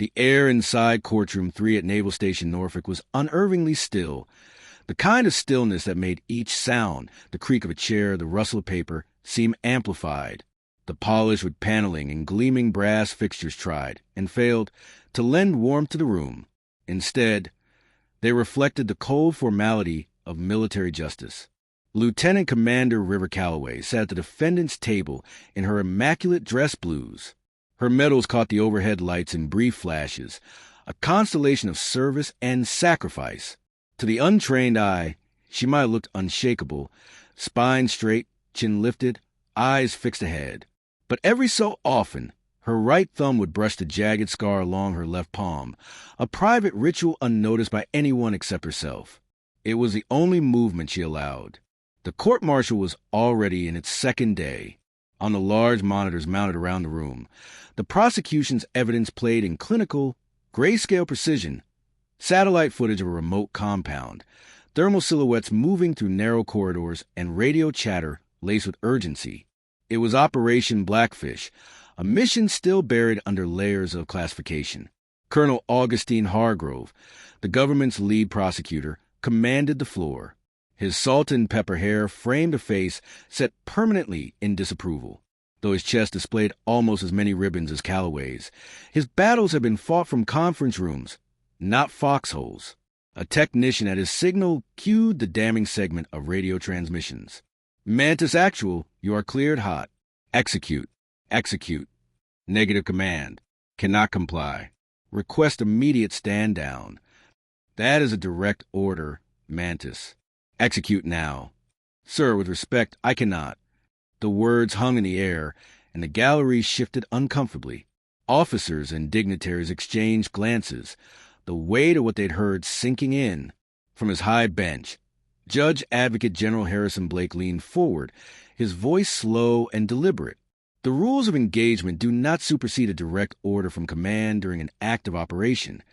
The air inside Courtroom 3 at Naval Station Norfolk was unnervingly still, the kind of stillness that made each sound, the creak of a chair, the rustle of paper, seem amplified. The polished wood paneling and gleaming brass fixtures tried, and failed, to lend warmth to the room. Instead, they reflected the cold formality of military justice. Lieutenant Commander River Calloway sat at the defendant's table in her immaculate dress blues. Her medals caught the overhead lights in brief flashes, a constellation of service and sacrifice. To the untrained eye, she might have looked unshakable, spine straight, chin lifted, eyes fixed ahead. But every so often, her right thumb would brush the jagged scar along her left palm, a private ritual unnoticed by anyone except herself. It was the only movement she allowed. The court-martial was already in its second day. On the large monitors mounted around the room, the prosecution's evidence played in clinical, grayscale precision, satellite footage of a remote compound, thermal silhouettes moving through narrow corridors, and radio chatter laced with urgency. It was Operation Blackfish, a mission still buried under layers of classification. Colonel Augustine Hargrove, the government's lead prosecutor, commanded the floor. His salt and pepper hair framed a face set permanently in disapproval. Though his chest displayed almost as many ribbons as Calloway's, his battles had been fought from conference rooms, not foxholes. A technician at his signal cued the damning segment of radio transmissions. Mantis Actual, you are cleared hot. Execute. Execute. Negative command. Cannot comply. Request immediate stand down. That is a direct order, Mantis. Execute now. Sir, with respect, I cannot. The words hung in the air, and the gallery shifted uncomfortably. Officers and dignitaries exchanged glances, the weight of what they'd heard sinking in. From his high bench, Judge Advocate General Harrison Blake leaned forward, his voice slow and deliberate. The rules of engagement do not supersede a direct order from command during an active operation.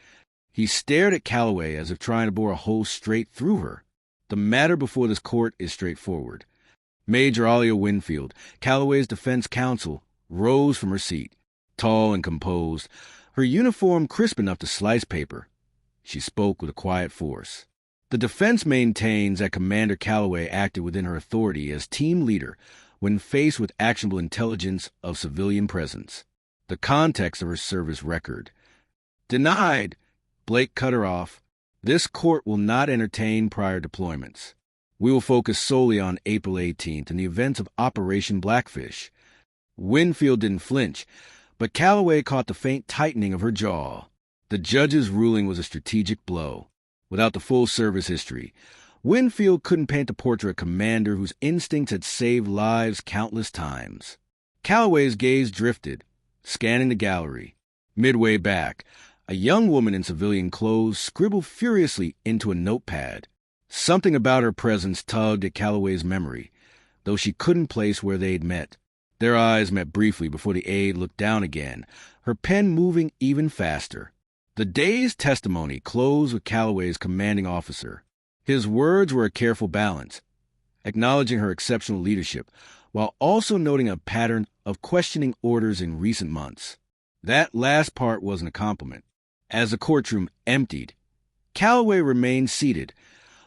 He stared at Calloway as if trying to bore a hole straight through her. The matter before this court is straightforward. Major Alia Winfield, Calloway's defense counsel, rose from her seat, tall and composed, her uniform crisp enough to slice paper. She spoke with a quiet force. The defense maintains that Commander Calloway acted within her authority as team leader when faced with actionable intelligence of civilian presence. The context of her service record. Denied! Blake cut her off. This court will not entertain prior deployments. We will focus solely on April 18th and the events of Operation Blackfish. Winfield didn't flinch, but Calloway caught the faint tightening of her jaw. The judge's ruling was a strategic blow. Without the full service history, Winfield couldn't paint a portrait of a commander whose instincts had saved lives countless times. Calloway's gaze drifted, scanning the gallery. Midway back, a young woman in civilian clothes scribbled furiously into a notepad. Something about her presence tugged at Calloway's memory, though she couldn't place where they'd met. Their eyes met briefly before the aide looked down again, her pen moving even faster. The day's testimony closed with Calloway's commanding officer. His words were a careful balance, acknowledging her exceptional leadership, while also noting a pattern of questioning orders in recent months. That last part wasn't a compliment. As the courtroom emptied, Calloway remained seated,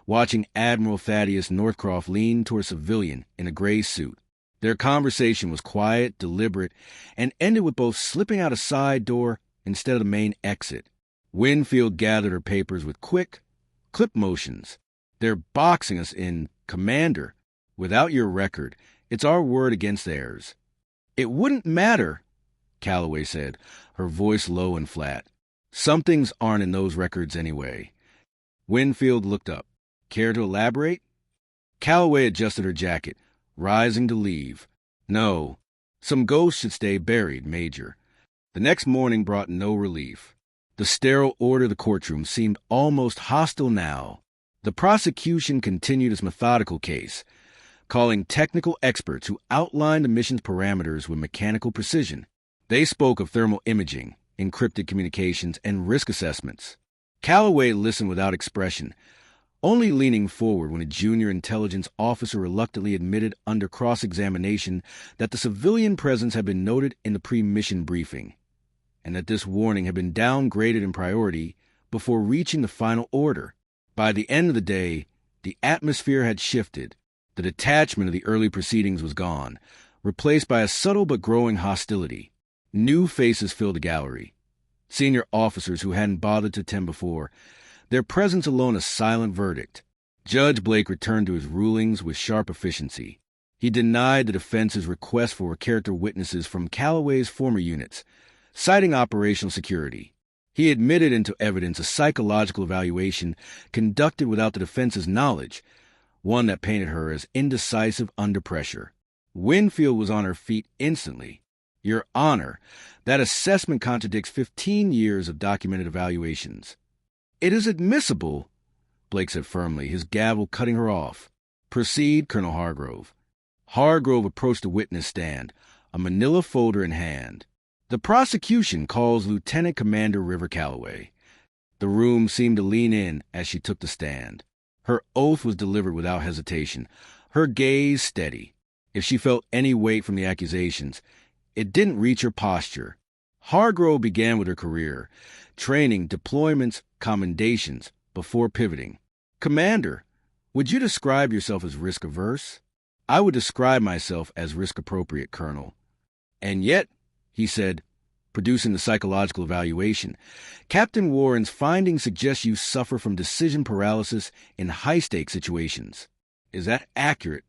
watching Admiral Thaddeus Northcroft lean toward a civilian in a gray suit. Their conversation was quiet, deliberate, and ended with both slipping out a side door instead of the main exit. Winfield gathered her papers with quick, clip motions. They're boxing us in, Commander. Without your record, it's our word against theirs. It wouldn't matter, Calloway said, her voice low and flat. Some things aren't in those records anyway. Winfield looked up. Care to elaborate? Calloway adjusted her jacket, rising to leave. No, some ghosts should stay buried, Major. The next morning brought no relief. The sterile order of the courtroom seemed almost hostile now. The prosecution continued its methodical case, calling technical experts who outlined the mission's parameters with mechanical precision. They spoke of thermal imaging, encrypted communications, and risk assessments. Calloway listened without expression, only leaning forward when a junior intelligence officer reluctantly admitted under cross-examination that the civilian presence had been noted in the pre-mission briefing. and that this warning had been downgraded in priority before reaching the final order. By the end of the day, the atmosphere had shifted. The detachment of the early proceedings was gone, replaced by a subtle but growing hostility. New faces filled the gallery. Senior officers who hadn't bothered to attend before, their presence alone a silent verdict. Judge Blake returned to his rulings with sharp efficiency. He denied the defense's request for character witnesses from Calloway's former units, citing operational security. He admitted into evidence a psychological evaluation conducted without the defense's knowledge, one that painted her as indecisive under pressure. Winfield was on her feet instantly. Your Honor, that assessment contradicts 15 years of documented evaluations. It is admissible, Blake said firmly, his gavel cutting her off. Proceed, Colonel Hargrove. Hargrove approached the witness stand, a manila folder in hand. The prosecution calls Lieutenant Commander River Calloway. The room seemed to lean in as she took the stand. Her oath was delivered without hesitation, her gaze steady. If she felt any weight from the accusations, it didn't reach her posture. Hargrove began with her career, training, deployments, commendations, before pivoting. Commander, would you describe yourself as risk-averse? I would describe myself as risk-appropriate, Colonel. And yet, he said, producing the psychological evaluation, Captain Warren's findings suggest you suffer from decision paralysis in high-stakes situations. Is that accurate?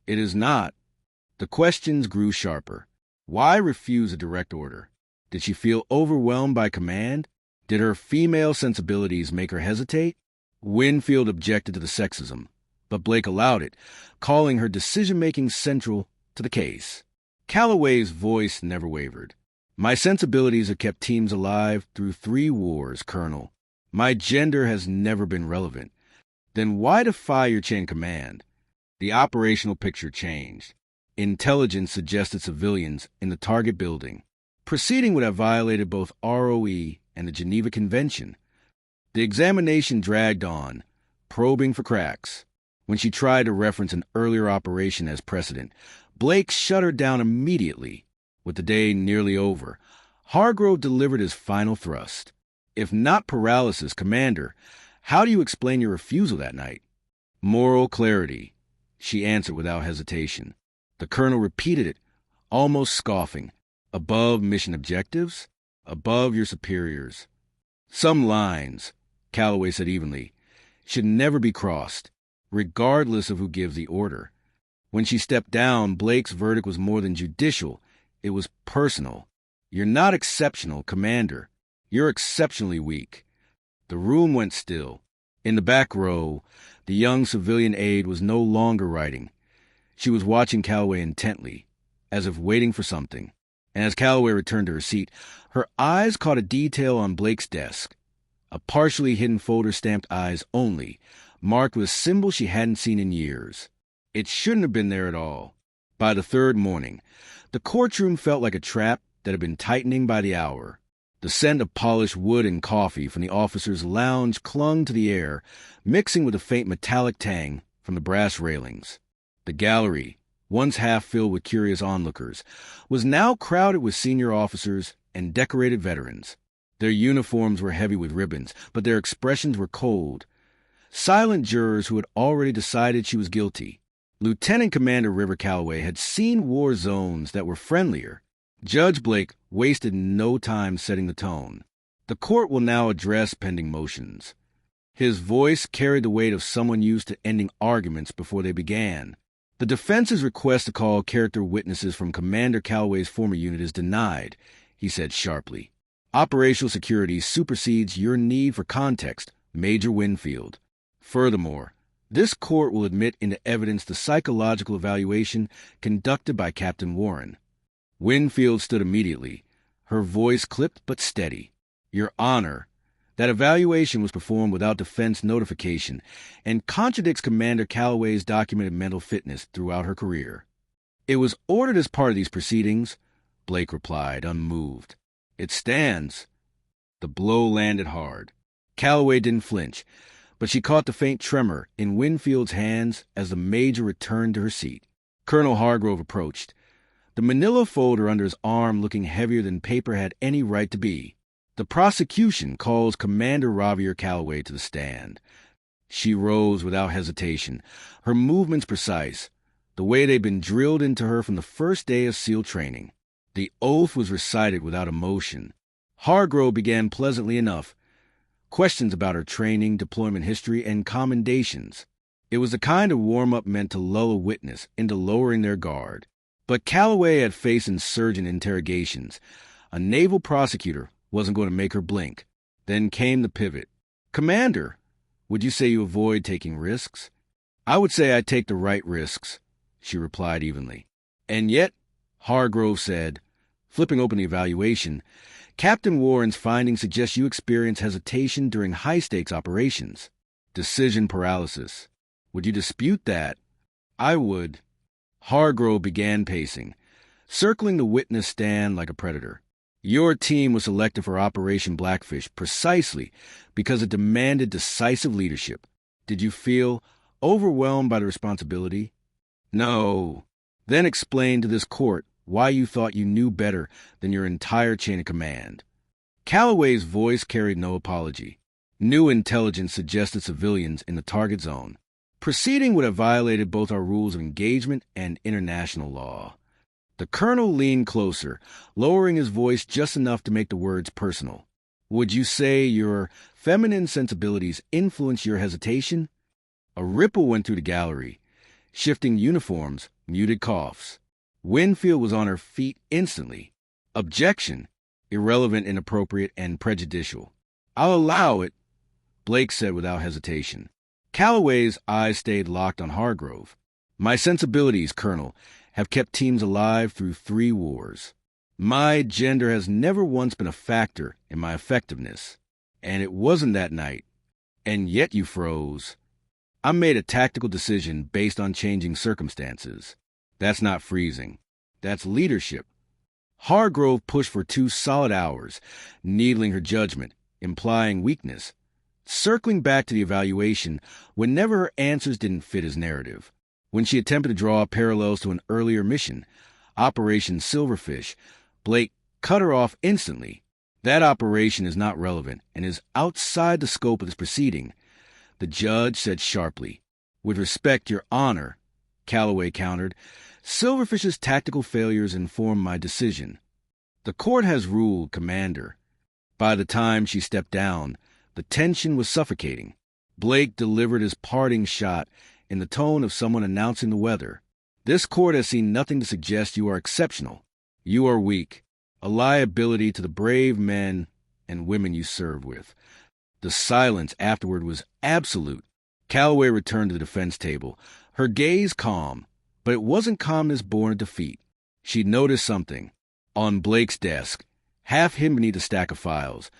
It is not. The questions grew sharper. Why refuse a direct order? Did she feel overwhelmed by command? Did her female sensibilities make her hesitate? Winfield objected to the sexism, but Blake allowed it, calling her decision-making central to the case. Calloway's voice never wavered. My sensibilities have kept teams alive through 3 wars, Colonel. My gender has never been relevant. Then why defy your chain of command? The operational picture changed. Intelligence suggested civilians in the target building. Proceeding would have violated both ROE and the Geneva Convention. The examination dragged on, probing for cracks. When she tried to reference an earlier operation as precedent, Blake shut her down immediately. With the day nearly over, Hargrove delivered his final thrust. If not paralysis, Commander, how do you explain your refusal that night? Moral clarity, she answered without hesitation. The colonel repeated it, almost scoffing. Above mission objectives? Above your superiors. Some lines, Calloway said evenly, should never be crossed, regardless of who gives the order. When she stepped down, Blake's verdict was more than judicial. It was personal. You're not exceptional, Commander. You're exceptionally weak. The room went still. In the back row, the young civilian aide was no longer writing. She was watching Calloway intently, as if waiting for something. And as Calloway returned to her seat, her eyes caught a detail on Blake's desk. A partially hidden folder stamped eyes only, marked with a symbol she hadn't seen in years. It shouldn't have been there at all. By the 3rd morning, the courtroom felt like a trap that had been tightening by the hour. The scent of polished wood and coffee from the officers' lounge clung to the air, mixing with a faint metallic tang from the brass railings. The gallery, once half filled with curious onlookers, was now crowded with senior officers and decorated veterans. Their uniforms were heavy with ribbons, but their expressions were cold. Silent jurors who had already decided she was guilty. Lieutenant Commander River Calloway had seen war zones that were friendlier. Judge Blake wasted no time setting the tone. The court will now address pending motions. His voice carried the weight of someone used to ending arguments before they began. The defense's request to call character witnesses from Commander Calloway's former unit is denied, he said sharply. Operational security supersedes your need for context, Major Winfield. Furthermore, this court will admit into evidence the psychological evaluation conducted by Captain Warren. Winfield stood immediately, her voice clipped but steady. Your Honor, that evaluation was performed without defense notification and contradicts Commander Calloway's documented mental fitness throughout her career. It was ordered as part of these proceedings, Blake replied, unmoved. It stands. The blow landed hard. Calloway didn't flinch, but she caught the faint tremor in Winfield's hands as the major returned to her seat. Colonel Hargrove approached. the manila folder under his arm looking heavier than paper had any right to be. The prosecution calls Commander Javier Calloway to the stand. She rose without hesitation, her movements precise, the way they'd been drilled into her from the first day of SEAL training. The oath was recited without emotion. Hargrove began pleasantly enough. Questions about her training, deployment history, and commendations. It was the kind of warm-up meant to lull a witness into lowering their guard. But Calloway had faced insurgent interrogations. A naval prosecutor wasn't going to make her blink. Then came the pivot. "Commander, would you say you avoid taking risks?" "I would say I take the right risks," she replied evenly. "And yet," Hargrove said, flipping open the evaluation, "Captain Warren's findings suggest you experience hesitation during high-stakes operations. Decision paralysis. Would you dispute that?" "I would." Hargrove began pacing, circling the witness stand like a predator. "Your team was selected for Operation Blackfish precisely because it demanded decisive leadership. Did you feel overwhelmed by the responsibility?" "No." "Then explain to this court why you thought you knew better than your entire chain of command." Calloway's voice carried no apology. New intelligence suggested civilians in the target zone. Proceeding would have violated both our rules of engagement and international law. The colonel leaned closer, lowering his voice just enough to make the words personal. "Would you say your feminine sensibilities influenced your hesitation?" A ripple went through the gallery. Shifting uniforms, muted coughs. Winfield was on her feet instantly. "Objection. Irrelevant, inappropriate, and prejudicial." "I'll allow it," Blake said without hesitation. Calloway's eyes stayed locked on Hargrove. "My sensibilities, Colonel, have kept teams alive through 3 wars. My gender has never once been a factor in my effectiveness. And it wasn't that night. And yet you froze." "I made a tactical decision based on changing circumstances." "That's not freezing. That's leadership." Hargrove pushed for 2 solid hours, needling her judgment, implying weakness. Circling back to the evaluation whenever her answers didn't fit his narrative. When she attempted to draw parallels to an earlier mission, Operation Silverfish, Blake cut her off instantly. "That operation is not relevant and is outside the scope of this proceeding," the judge said sharply. "With respect, Your Honor," Calloway countered, "Silverfish's tactical failures inform my decision." "The court has ruled, Commander." By the time she stepped down, the tension was suffocating. Blake delivered his parting shot in the tone of someone announcing the weather. "This court has seen nothing to suggest you are exceptional. You are weak, a liability to the brave men and women you serve with." The silence afterward was absolute. Calloway returned to the defense table, her gaze calm, but it wasn't calmness born of defeat. She'd noticed something. On Blake's desk, half hidden beneath a stack of files,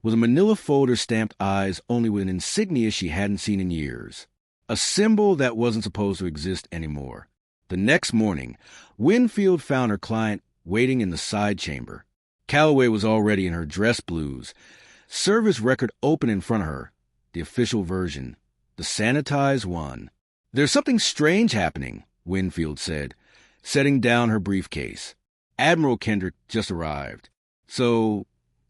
was a manila folder stamped eyes only with an insignia she hadn't seen in years. A symbol that wasn't supposed to exist anymore. The next morning, Winfield found her client waiting in the side chamber. Calloway was already in her dress blues, service record open in front of her, the official version, the sanitized one. "There's something strange happening," Winfield said, setting down her briefcase. "Admiral Kendrick just arrived." "So,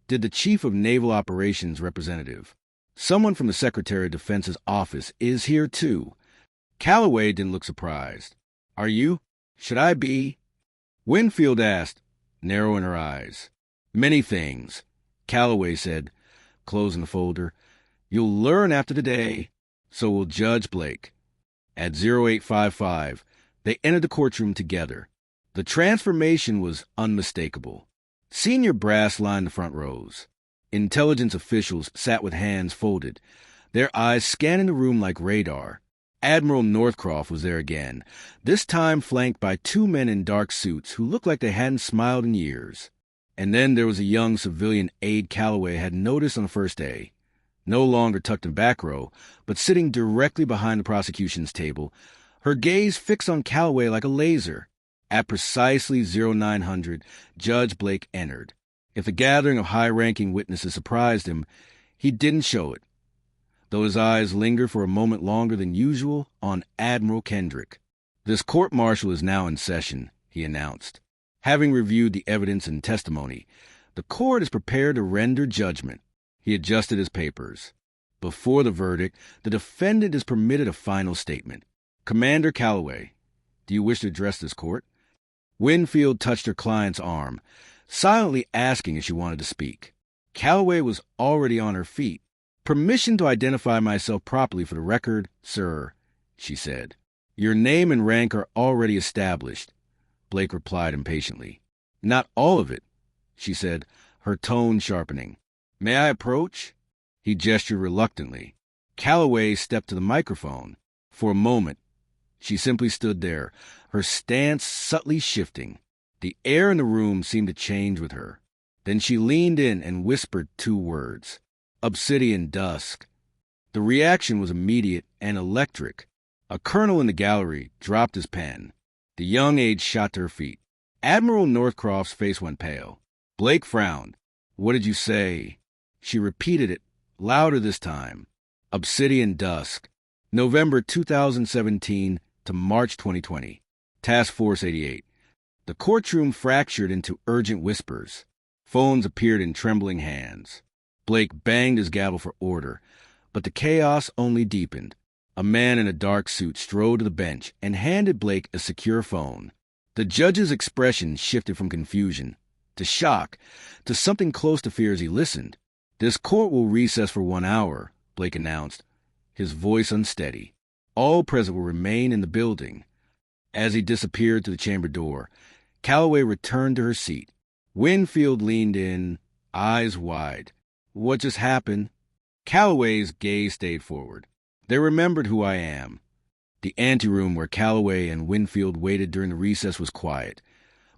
did the Chief of Naval Operations representative?" "Someone from the Secretary of Defense's office is here, too." Calloway didn't look surprised. "Are you? Should I be?" Winfield asked, narrowing her eyes. "Many things," Calloway said, closing the folder. "You'll learn after today. So will Judge Blake." At 0855, they entered the courtroom together. The transformation was unmistakable. Senior brass lined the front rows. Intelligence officials sat with hands folded, their eyes scanning the room like radar. Admiral Northcroft was there again, this time flanked by 2 men in dark suits who looked like they hadn't smiled in years. And then there was a young civilian aide Calloway had noticed on the first day. No longer tucked in back row, but sitting directly behind the prosecution's table, her gaze fixed on Calloway like a laser. At precisely 0900, Judge Blake entered. If the gathering of high-ranking witnesses surprised him, he didn't show it, though his eyes lingered for a moment longer than usual on Admiral Kendrick. "This court-martial is now in session," he announced. Having reviewed the evidence and testimony, the court is prepared to render judgment. He adjusted his papers. Before the verdict, the defendant is permitted a final statement. Commander Calloway, do you wish to address this court? Winfield touched her client's arm, silently asking if she wanted to speak. Calloway was already on her feet. Permission to identify myself properly for the record, sir, she said. Your name and rank are already established, Blake replied impatiently. Not all of it, she said, her tone sharpening. May I approach? He gestured reluctantly. Calloway stepped to the microphone. For a moment, she simply stood there, her stance subtly shifting. The air in the room seemed to change with her. Then she leaned in and whispered 2 words. Obsidian dusk. The reaction was immediate and electric. A colonel in the gallery dropped his pen. The young aide shot to her feet. Admiral Northcroft's face went pale. Blake frowned. What did you say? She repeated it, louder this time. Obsidian dusk. November 2017 to March 2020. Task Force 88. The courtroom fractured into urgent whispers. Phones appeared in trembling hands. Blake banged his gavel for order, but the chaos only deepened. A man in a dark suit strode to the bench and handed Blake a secure phone. The judge's expression shifted from confusion to shock to something close to fear as he listened. This court will recess for 1 hour, Blake announced, his voice unsteady. All present will remain in the building. As he disappeared through the chamber door, Calloway returned to her seat. Winfield leaned in, eyes wide. What just happened? Calloway's gaze stayed forward. They remembered who I am. The anteroom where Calloway and Winfield waited during the recess was quiet,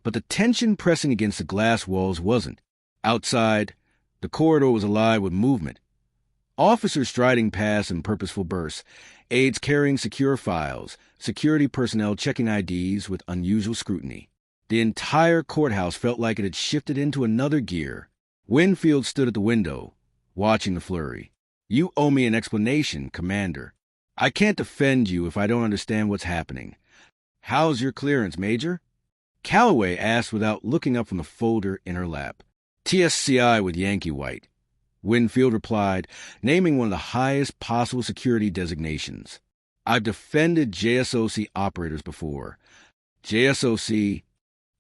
but the tension pressing against the glass walls wasn't. Outside, the corridor was alive with movement. Officers striding past in purposeful bursts, aides carrying secure files, security personnel checking IDs with unusual scrutiny. The entire courthouse felt like it had shifted into another gear. Winfield stood at the window, watching the flurry. You owe me an explanation, Commander. I can't defend you if I don't understand what's happening. How's your clearance, Major? Calloway asked without looking up from the folder in her lap. TSCI with Yankee White. Winfield replied, naming one of the highest possible security designations. I've defended JSOC operators before. JSOC...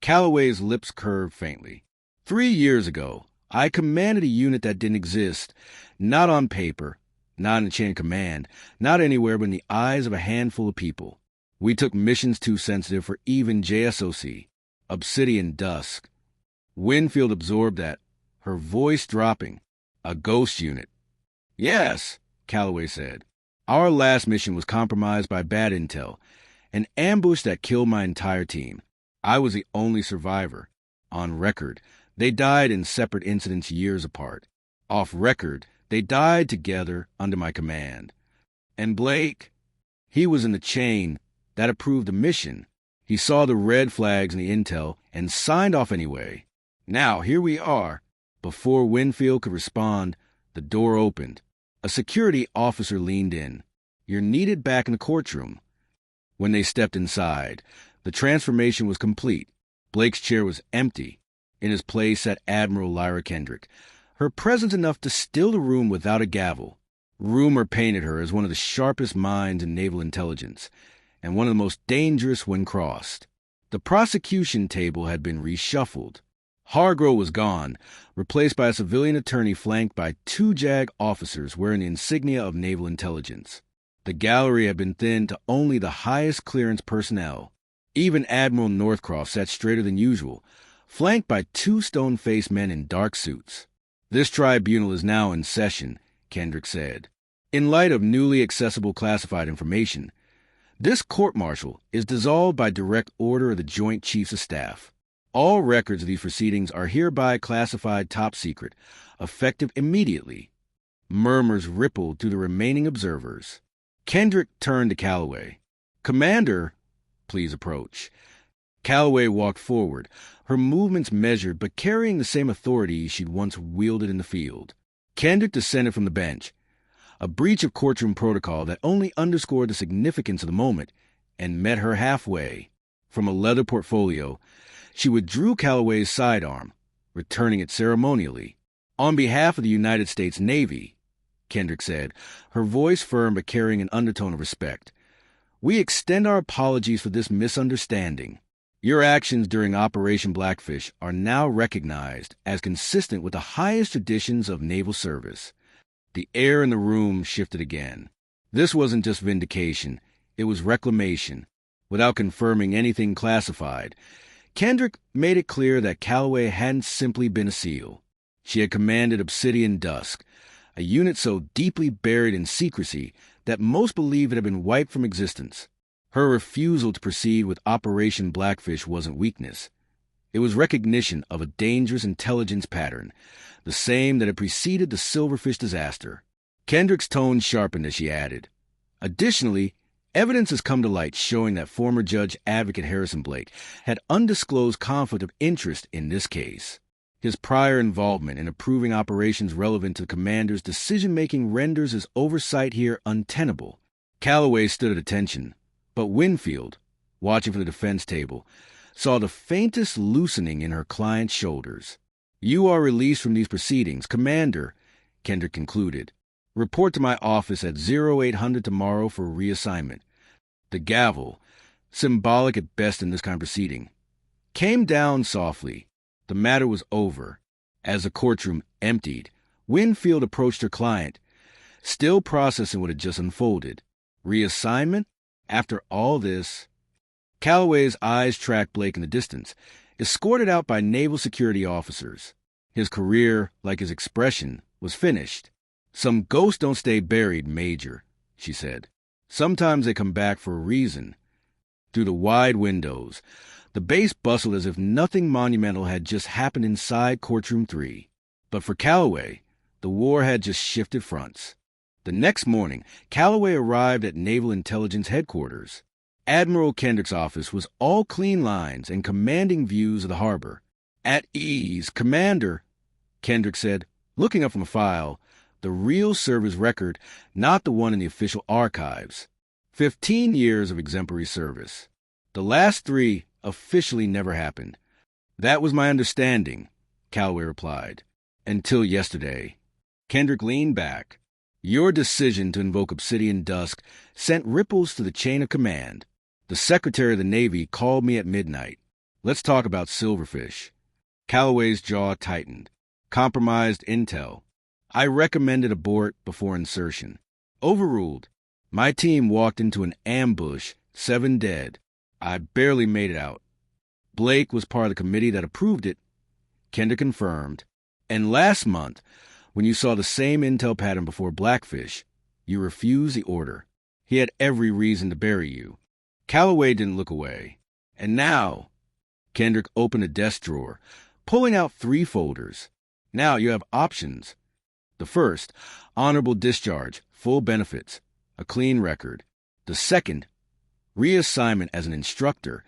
Calloway's lips curved faintly. 3 years ago, I commanded a unit that didn't exist, not on paper, not in a chain of command, not anywhere but in the eyes of a handful of people. We took missions too sensitive for even JSOC. Obsidian dusk. Winfield absorbed that, her voice dropping. A ghost unit. Yes, Calloway said. Our last mission was compromised by bad intel, an ambush that killed my entire team. I was the only survivor. On record, they died in separate incidents years apart. Off record, they died together under my command. And Blake? He was in the chain that approved the mission. He saw the red flags in the intel and signed off anyway. Now, here we are. Before Winfield could respond, the door opened. A security officer leaned in. You're needed back in the courtroom. When they stepped inside, the transformation was complete. Blake's chair was empty. In his place sat Admiral Lyra Kendrick, her presence enough to still the room without a gavel. Rumor painted her as one of the sharpest minds in naval intelligence, and one of the most dangerous when crossed. The prosecution table had been reshuffled. Hargrove was gone, replaced by a civilian attorney flanked by 2 JAG officers wearing the insignia of naval intelligence. The gallery had been thinned to only the highest clearance personnel. Even Admiral Northcroft sat straighter than usual, flanked by 2 stone-faced men in dark suits. This tribunal is now in session, Kendrick said. In light of newly accessible classified information, this court-martial is dissolved by direct order of the Joint Chiefs of Staff. All records of these proceedings are hereby classified top secret, effective immediately. Murmurs rippled through the remaining observers. Kendrick turned to Calloway. Commander, please approach. Calloway walked forward, her movements measured but carrying the same authority she'd once wielded in the field. Kendrick descended from the bench, a breach of courtroom protocol that only underscored the significance of the moment, and met her halfway. From a leather portfolio, She withdrew Calloway's sidearm, returning it ceremonially. "On behalf of the United States Navy," Kendrick said, her voice firm but carrying an undertone of respect, "we extend our apologies for this misunderstanding. Your actions during Operation Blackfish are now recognized as consistent with the highest traditions of naval service." The air in the room shifted again. This wasn't just vindication, it was reclamation. Without confirming anything classified, Kendrick made it clear that Calloway hadn't simply been a SEAL. She had commanded Obsidian Dusk, a unit so deeply buried in secrecy that most believed it had been wiped from existence. Her refusal to proceed with Operation Blackfish wasn't weakness. It was recognition of a dangerous intelligence pattern, the same that had preceded the Silverfish disaster. Kendrick's tone sharpened as she added, "Additionally, evidence has come to light showing that former Judge Advocate Harrison Blake had undisclosed conflict of interest in this case. His prior involvement in approving operations relevant to the commander's decision-making renders his oversight here untenable." Calloway stood at attention, but Winfield, watching from the defense table, saw the faintest loosening in her client's shoulders. "You are released from these proceedings, Commander," Kendrick concluded. "Report to my office at 0800 tomorrow for reassignment." The gavel, symbolic at best in this kind of proceeding, came down softly. The matter was over. As the courtroom emptied, Winfield approached her client, still processing what had just unfolded. Reassignment? After all this? Calloway's eyes tracked Blake in the distance, escorted out by naval security officers. His career, like his expression, was finished. "Some ghosts don't stay buried, Major," she said. "Sometimes they come back for a reason." Through the wide windows, the base bustled as if nothing monumental had just happened inside Courtroom 3. But for Calloway, the war had just shifted fronts. The next morning, Calloway arrived at Naval Intelligence Headquarters. Admiral Kendrick's office was all clean lines and commanding views of the harbor. "At ease, Commander," Kendrick said, looking up from a file, the real service record, not the one in the official archives. 15 years of exemplary service. The last 3 officially never happened. "That was my understanding," Calloway replied. "Until yesterday." Kendrick leaned back. "Your decision to invoke Obsidian Dusk sent ripples through the chain of command. The Secretary of the Navy called me at midnight. Let's talk about Silverfish." Calloway's jaw tightened. "Compromised intel. I recommended abort before insertion. Overruled. My team walked into an ambush, 7 dead. I barely made it out. Blake was part of the committee that approved it," Kendrick confirmed. "And last month, when you saw the same intel pattern before Blackfish, you refused the order. He had every reason to bury you." Calloway didn't look away. "And now," Kendrick opened a desk drawer, pulling out 3 folders. "Now you have options. The first, honorable discharge, full benefits, a clean record. The second, reassignment as an instructor,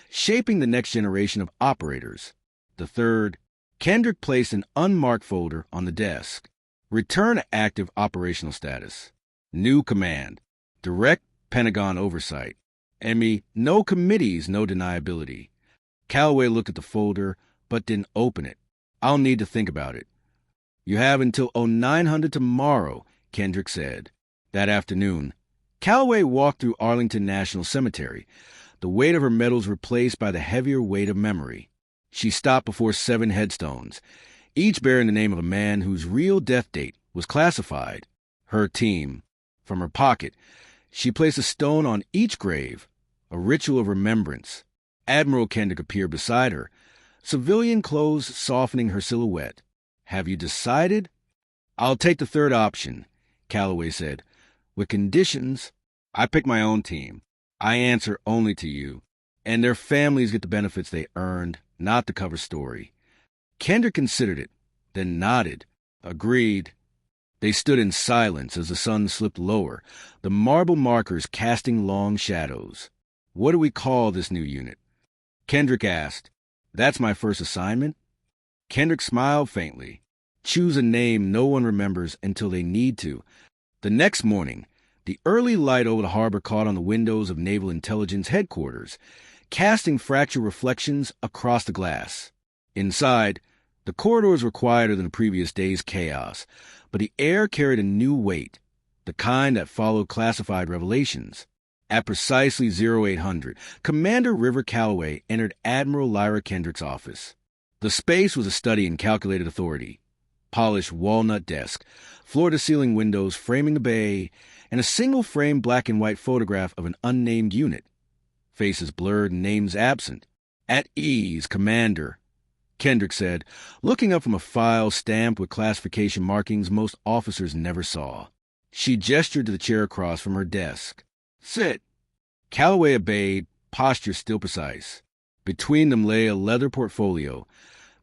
shaping the next generation of operators. The third," Kendrick placed an unmarked folder on the desk, "return to active operational status. New command, direct Pentagon oversight. Emmy, no committees, no deniability." Calloway looked at the folder, but didn't open it. "I'll need to think about it." "You have until 0900 tomorrow," Kendrick said. That afternoon, Calloway walked through Arlington National Cemetery, the weight of her medals replaced by the heavier weight of memory. She stopped before 7 headstones, each bearing the name of a man whose real death date was classified. Her team. From her pocket, she placed a stone on each grave, a ritual of remembrance. Admiral Kendrick appeared beside her, civilian clothes softening her silhouette. "Have you decided?" "I'll take the third option," Calloway said. "With conditions. I pick my own team. I answer only to you. And their families get the benefits they earned, not the cover story." Kendrick considered it, then nodded. "Agreed." They stood in silence as the sun slipped lower, the marble markers casting long shadows. "What do we call this new unit?" Kendrick asked. "That's my first assignment?" Kendrick smiled faintly. "Choose a name no one remembers until they need to." The next morning, the early light over the harbor caught on the windows of Naval Intelligence Headquarters. casting fractured reflections across the glass. Inside, the corridors were quieter than the previous day's chaos, but the air carried a new weight, the kind that followed classified revelations. At precisely 0800, Commander River Calloway entered Admiral Lyra Kendrick's office. The space was a study in calculated authority. Polished walnut desk, floor-to-ceiling windows framing the bay, and a single-frame black-and-white photograph of an unnamed unit. Faces blurred and names absent. "At ease, Commander," Kendrick said, looking up from a file stamped with classification markings most officers never saw. She gestured to the chair across from her desk. "Sit." Calloway obeyed, posture still precise. Between them lay a leather portfolio,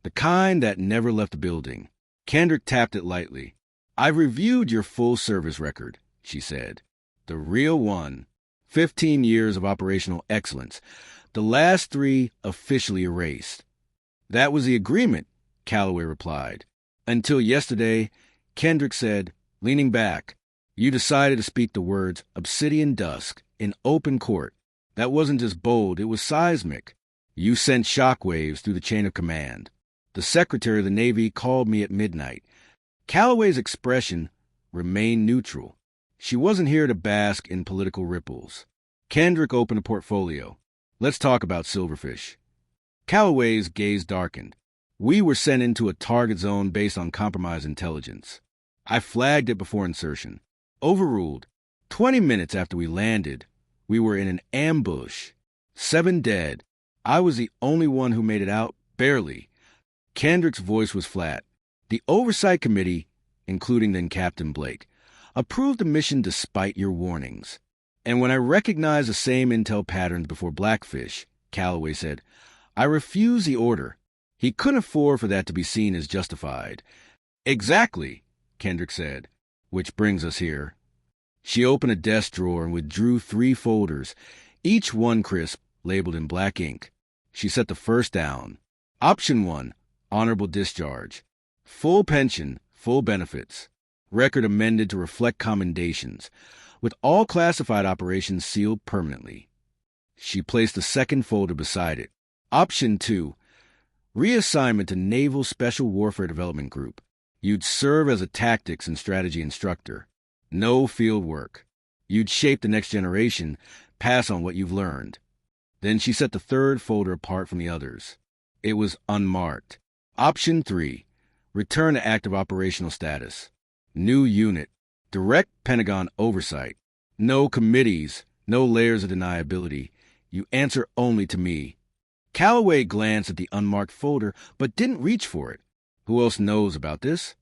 the kind that never left the building. Kendrick tapped it lightly. "I've reviewed your full service record," she said. "The real one. 15 years of operational excellence. The last 3 officially erased." "That was the agreement," Calloway replied. "Until yesterday," Kendrick said, leaning back, "you decided to speak the words obsidian dusk in open court. That wasn't just bold, it was seismic. You sent shockwaves through the chain of command. The Secretary of the Navy called me at midnight." Calloway's expression remained neutral. She wasn't here to bask in political ripples. Kendrick opened a portfolio. "Let's talk about Silverfish." Calloway's gaze darkened. "We were sent into a target zone based on compromised intelligence. I flagged it before insertion. Overruled. 20 minutes after we landed, we were in an ambush. 7 dead. I was the only one who made it out, barely." Kendrick's voice was flat. "The Oversight Committee, including then Captain Blake, approved the mission despite your warnings. And when I recognized the same intel patterns before Blackfish," Calloway said, "I refused the order. He couldn't afford for that to be seen as justified." "Exactly," Kendrick said, "which brings us here." She opened a desk drawer and withdrew 3 folders, each one crisp, labeled in black ink. She set the first down. Option 1, honorable discharge. Full pension, full benefits. Record amended to reflect commendations, with all classified operations sealed permanently. She placed the second folder beside it. Option 2, reassignment to Naval Special Warfare Development Group. You'd serve as a tactics and strategy instructor. No field work. You'd shape the next generation, pass on what you've learned. Then she set the third folder apart from the others. It was unmarked. Option 3, return to active operational status. New unit, direct Pentagon oversight. No committees, no layers of deniability. You answer only to me. Calloway glanced at the unmarked folder, but didn't reach for it. "Who else knows about this?"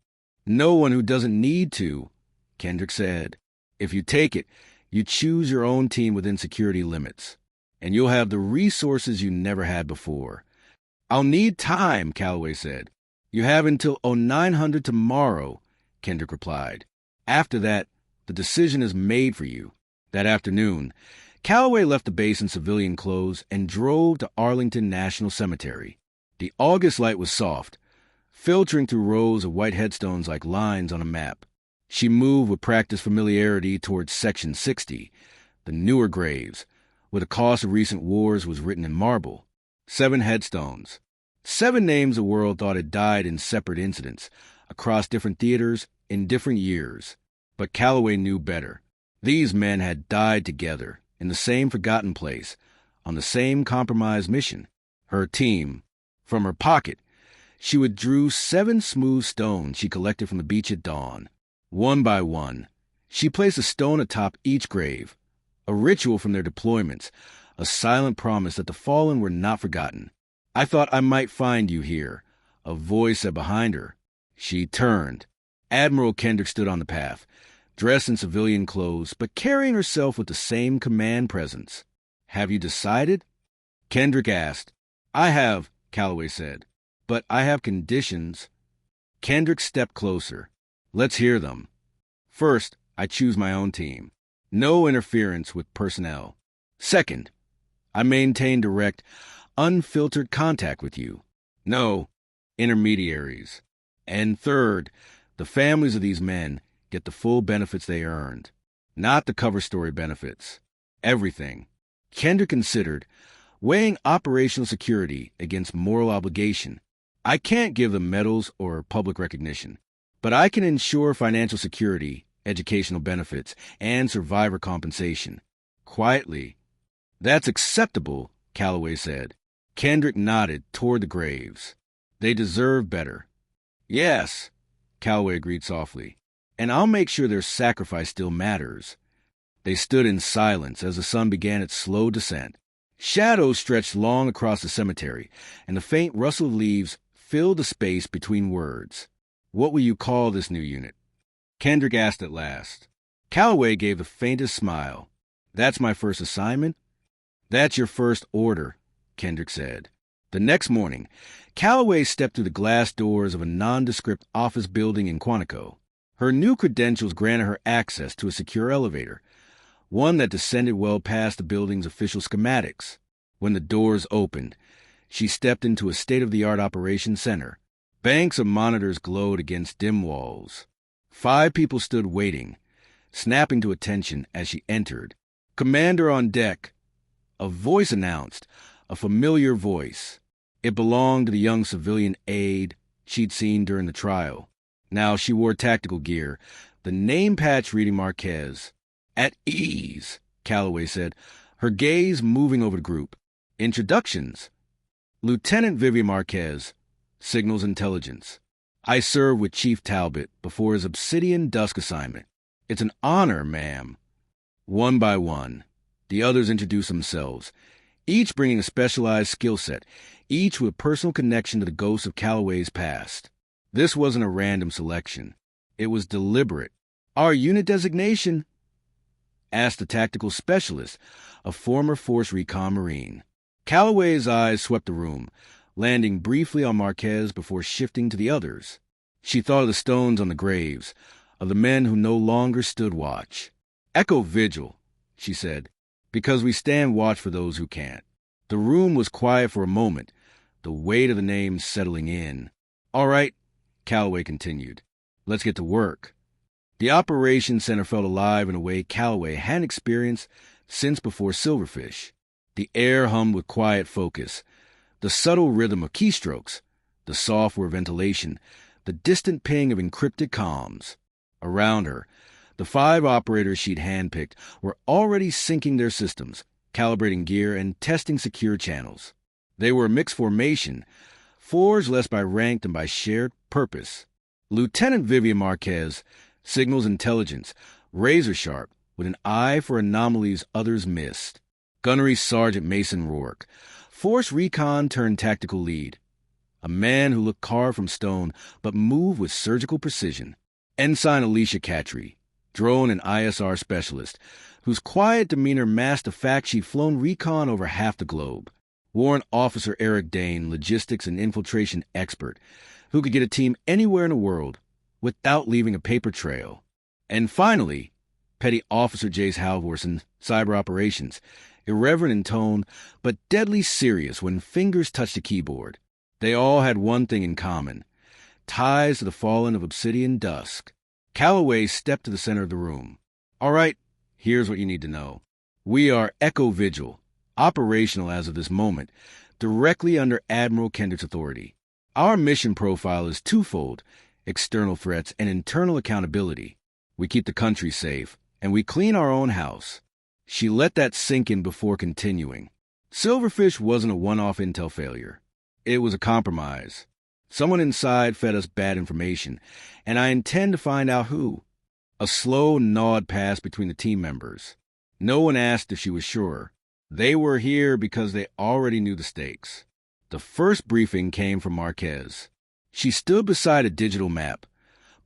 "No one who doesn't need to," Kendrick said. "If you take it, you choose your own team within security limits, and you'll have the resources you never had before." "I'll need time," Calloway said. "You have until 0900 tomorrow," Kendrick replied. "After that, the decision is made for you." That afternoon, Calloway left the base in civilian clothes and drove to Arlington National Cemetery. The August light was soft, filtering through rows of white headstones like lines on a map. She moved with practiced familiarity towards Section 60, the newer graves, where the cost of recent wars was written in marble. 7 headstones. 7 names the world thought had died in separate incidents, across different theaters, in different years. But Calloway knew better. These men had died together, in the same forgotten place, on the same compromised mission. Her team. From her pocket, she withdrew 7 smooth stones she collected from the beach at dawn. One by one, she placed a stone atop each grave, a ritual from their deployments, a silent promise that the fallen were not forgotten. "I thought I might find you here," a voice said behind her. She turned. Admiral Kendrick stood on the path, dressed in civilian clothes, but carrying herself with the same command presence. "Have you decided?" Kendrick asked. "I have," Calloway said, "but I have conditions." Kendrick stepped closer. "Let's hear them." "First, I choose my own team. No interference with personnel. Second, I maintain direct, unfiltered contact with you. No intermediaries. And third, the families of these men get the full benefits they earned. Not the cover story benefits. Everything." Kendrick considered, weighing operational security against moral obligation. I can't give them medals or public recognition, but I can ensure financial security, educational benefits, and survivor compensation. Quietly. That's acceptable, Calloway said. Kendrick nodded toward the graves. They deserve better. Yes, Calloway agreed softly. And I'll make sure their sacrifice still matters. They stood in silence as the sun began its slow descent. Shadows stretched long across the cemetery, and the faint rustle of leaves filled the space between words. What will you call this new unit? Kendrick asked at last. Calloway gave the faintest smile. That's my first assignment? That's your first order, Kendrick said. The next morning, Calloway stepped through the glass doors of a nondescript office building in Quantico. Her new credentials granted her access to a secure elevator, one that descended well past the building's official schematics. When the doors opened, she stepped into a state-of-the-art operations center. Banks of monitors glowed against dim walls. 5 people stood waiting, snapping to attention as she entered. Commander on deck, a voice announced, a familiar voice. It belonged to the young civilian aide she'd seen during the trial. Now she wore tactical gear, the name patch reading Marquez. At ease, Calloway said, her gaze moving over the group. Introductions. Lieutenant Vivian Marquez, Signals Intelligence. I served with Chief Talbot before his Obsidian Dusk assignment. It's an honor, ma'am. One by one, the others introduced themselves, each bringing a specialized skill set, each with a personal connection to the ghosts of Calloway's past. This wasn't a random selection. It was deliberate. Our unit designation? Asked the tactical specialist, a former Force Recon Marine. Calloway's eyes swept the room, landing briefly on Marquez before shifting to the others. She thought of the stones on the graves, of the men who no longer stood watch. Echo Vigil, she said, because we stand watch for those who can't. The room was quiet for a moment, the weight of the names settling in. All right, Calloway continued. Let's get to work. The operations center felt alive in a way Calloway hadn't experienced since before Silverfish. The air hummed with quiet focus, the subtle rhythm of keystrokes, the software ventilation, the distant ping of encrypted comms. Around her, the 5 operators she'd handpicked were already syncing their systems, calibrating gear, and testing secure channels. They were a mixed formation, forged less by rank than by shared purpose. Lieutenant Vivian Marquez, Signals Intelligence, razor-sharp, with an eye for anomalies others missed. Gunnery Sergeant Mason Rourke, Force Recon turned tactical lead. A man who looked carved from stone but moved with surgical precision. Ensign Alicia Catry, drone and ISR specialist, whose quiet demeanor masked the fact she'd flown recon over half the globe. Warrant Officer Eric Dane, logistics and infiltration expert, who could get a team anywhere in the world without leaving a paper trail. And finally, Petty Officer Jace Halvorsen, cyber operations, irreverent in tone, but deadly serious when fingers touched the keyboard. They all had one thing in common: ties to the fallen of Obsidian Dusk. Calloway stepped to the center of the room. All right, here's what you need to know. We are Echo Vigil, operational as of this moment, directly under Admiral Kendrick's authority. Our mission profile is twofold: external threats and internal accountability. We keep the country safe, and we clean our own house. She let that sink in before continuing. Silverfish wasn't a one-off intel failure. It was a compromise. Someone inside fed us bad information, and I intend to find out who. A slow nod passed between the team members. No one asked if she was sure. They were here because they already knew the stakes. The first briefing came from Marquez. She stood beside a digital map,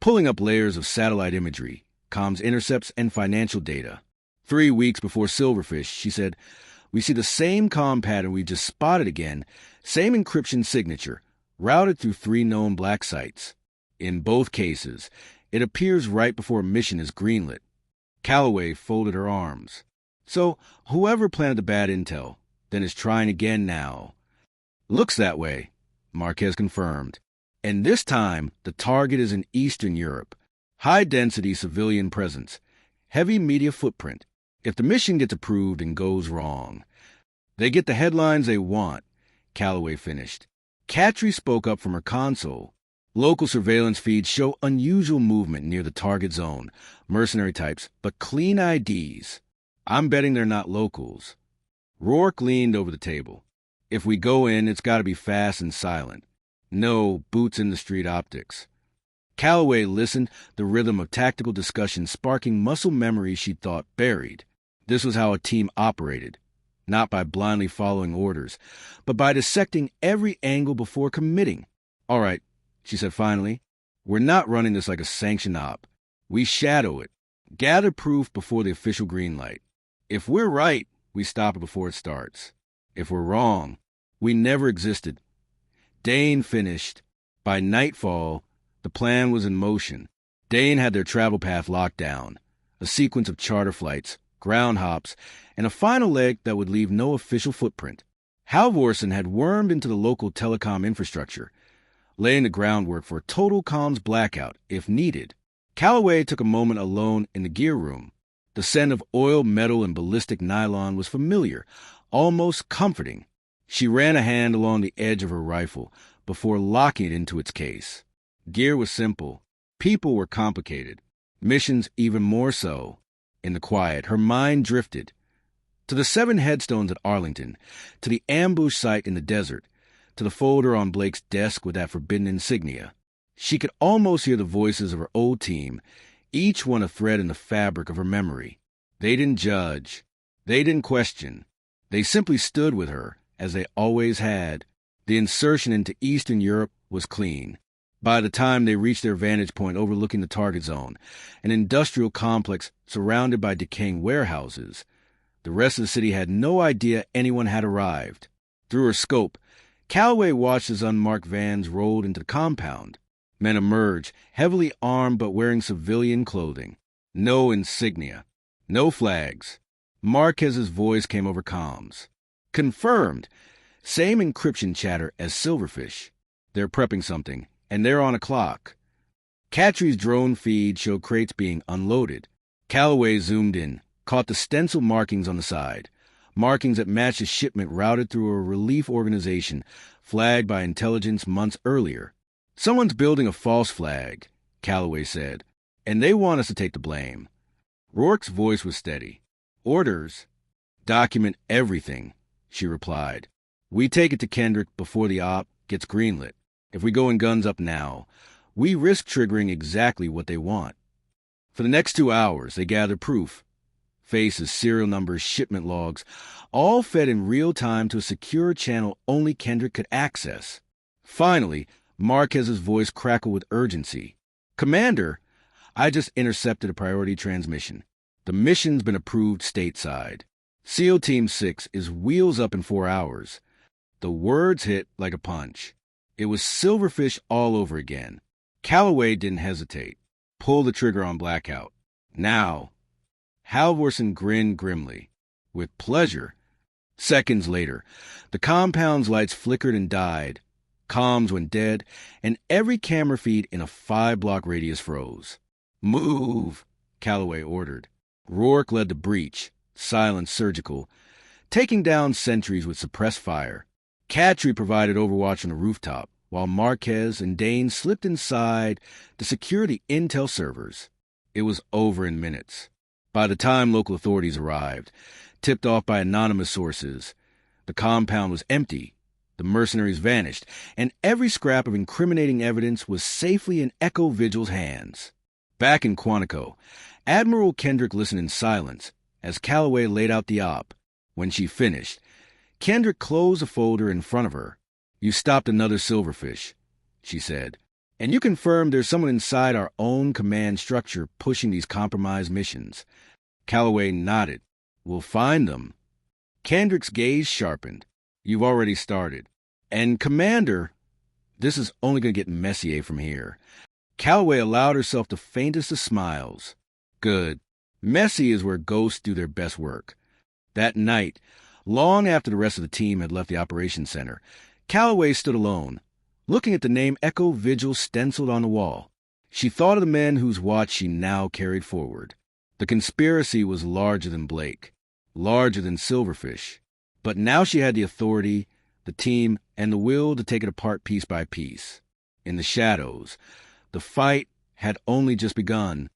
pulling up layers of satellite imagery, comms intercepts, and financial data. 3 weeks before Silverfish, she said, "We see the same comm pattern we just spotted again, same encryption signature, routed through 3 known black sites. In both cases, it appears right before a mission is greenlit." Calloway folded her arms. So, whoever planted the bad intel, then is trying again now. Looks that way, Marquez confirmed. And this time, the target is in Eastern Europe. High-density civilian presence. Heavy media footprint. If the mission gets approved and goes wrong, They get the headlines they want, Calloway finished. Katri spoke up from her console. Local surveillance feeds show unusual movement near the target zone. Mercenary types, but clean IDs. I'm betting they're not locals. Rourke leaned over the table. If we go in, it's got to be fast and silent. No boots-in-the-street optics. Calloway listened, the rhythm of tactical discussion sparking muscle memory she'd thought buried. This was how a team operated. Not by blindly following orders, but by dissecting every angle before committing. All right, she said finally. We're not running this like a sanctioned op. We shadow it. Gather proof before the official green light. If we're right, we stop it before it starts. If we're wrong, we never existed. Dane finished. By nightfall, the plan was in motion. Dane had their travel path locked down. A sequence of charter flights, ground hops, and a final leg that would leave no official footprint. Halvorsen had wormed into the local telecom infrastructure, laying the groundwork for a total comms blackout if needed. Calloway took a moment alone in the gear room. The scent of oil, metal, and ballistic nylon was familiar, almost comforting. She ran a hand along the edge of her rifle before locking it into its case. Gear was simple. People were complicated. Missions even more so. In the quiet, her mind drifted. To the 7 headstones at Arlington, to the ambush site in the desert, to the folder on Blake's desk with that forbidden insignia. She could almost hear the voices of her old team, each one a thread in the fabric of her memory. They didn't judge. They didn't question. They simply stood with her, as they always had. The insertion into Eastern Europe was clean. By the time they reached their vantage point overlooking the target zone, an industrial complex surrounded by decaying warehouses, the rest of the city had no idea anyone had arrived. Through her scope, Calloway watched as unmarked vans rolled into the compound. Men emerged, heavily armed but wearing civilian clothing. No insignia. No flags. Marquez's voice came over comms. Confirmed. Same encryption chatter as Silverfish. They're prepping something, and they're on a clock. Katri's drone feed showed crates being unloaded. Calloway zoomed in, caught the stencil markings on the side. Markings that matched a shipment routed through a relief organization flagged by intelligence months earlier. Someone's building a false flag, Calloway said, and they want us to take the blame. Rourke's voice was steady. Orders? Document everything, she replied. We take it to Kendrick before the op gets greenlit. If we go in guns up now, we risk triggering exactly what they want. For the next 2 hours, they gather proof. Faces, serial numbers, shipment logs, all fed in real time to a secure channel only Kendrick could access. Finally, Marquez's voice crackled with urgency. Commander, I just intercepted a priority transmission. The mission's been approved stateside. SEAL Team 6 is wheels up in 4 hours. The words hit like a punch. It was Silverfish all over again. Calloway didn't hesitate. Pull the trigger on blackout. Now. Halvorsen grinned grimly. With pleasure. Seconds later, the compound's lights flickered and died. Comms went dead, and every camera feed in a 5-block radius froze. Move, Calloway ordered. Rourke led the breach, silent, surgical, taking down sentries with suppressed fire. Katri provided overwatch on the rooftop, while Marquez and Dane slipped inside to secure the intel servers. It was over in minutes. By the time local authorities arrived, tipped off by anonymous sources, the compound was empty, the mercenaries vanished, and every scrap of incriminating evidence was safely in Echo Vigil's hands. Back in Quantico, Admiral Kendrick listened in silence as Calloway laid out the op. When she finished, Kendrick closed the folder in front of her. You stopped another Silverfish, she said, and you confirmed there's someone inside our own command structure pushing these compromised missions. Calloway nodded. We'll find them. Kendrick's gaze sharpened. You've already started. And Commander, this is only going to get messier from here. Calloway allowed herself the faintest of smiles. Good. Messy is where ghosts do their best work. That night, long after the rest of the team had left the operations center, Calloway stood alone, looking at the name Echo Vigil stenciled on the wall. She thought of the men whose watch she now carried forward. The conspiracy was larger than Blake, larger than Silverfish. But now she had the authority, the team, and the will to take it apart piece by piece. In the shadows, the fight had only just begun,